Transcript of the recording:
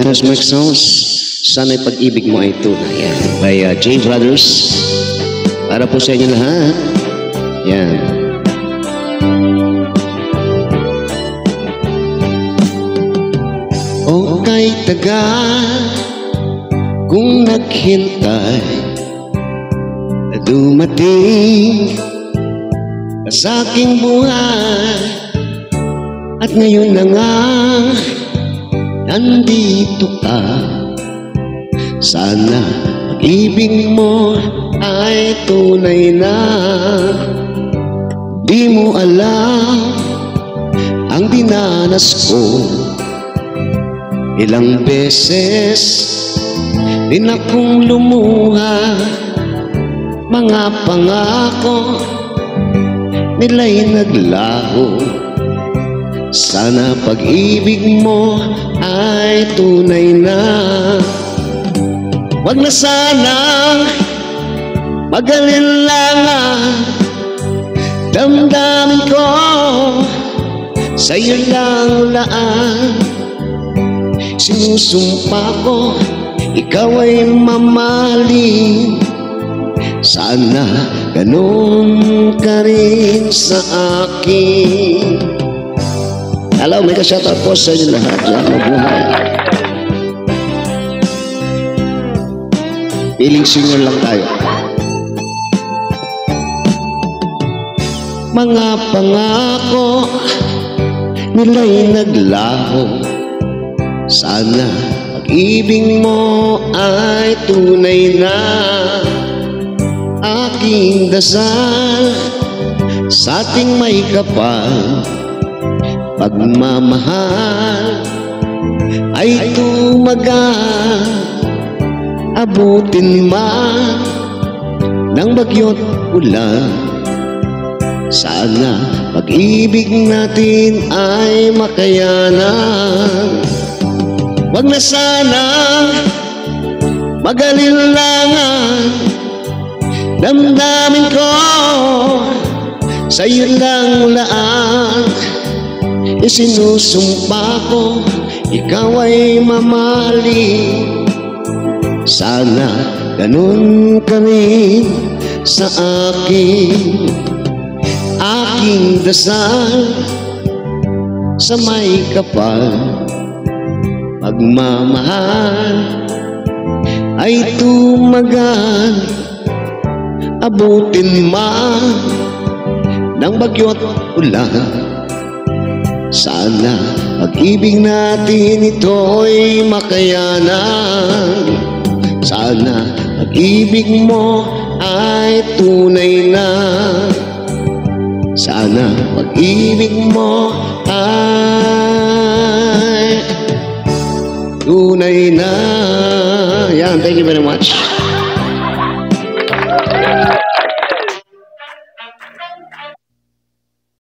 Dennis Mike Sounds, sana'y pag-ibig mo ay tunay. Yan. By J Brothers. Para po sa inyo lahat. Yan. O kay tagal kung naghintay na dumating ka sa aking buhay, at ngayon na nga nandito ka. Sana pag-ibig mo ay tunay na. Di mo alam ang dinanas ko. Ilang beses din akong lumuha. Mga pangako nila'y naglaho. Sana pag-ibig mo ay tunay na. Wag na sana mag-alilangan. Damdamin ko sa'yo lang laan. Sinusumpa ko ikaw ay mamahalin. Sana ganun ka rin sa akin. Hello, may ka-shoutout po sa inyo lahat. Yan, mabuhay. Feeling singer lang tayo. Mga pangako nila'y naglaho. Sana pag-ibig mo ay tunay na. Aking dasal sa ating may kapal, pagmamahal ay tumagal. Abutin man ng bagyo't ulan, sana pag-ibig natin ay makayanan. Wag na sana mag-alilangan. Damdamin ko sa'yo lang laan. Isinusumpa ko ikaw ay mamahalin. Sana ganun ka rin sa akin. Aking dasal sa may kapal, pagmamahal ay tumagal. Abutin man ng bagyo't ulan, sana pag-ibig natin ito'y makayanan. Sana pag-ibig mo ay tunay na. Sana pag-ibig mo ay tunay na. Yan, thank you very much.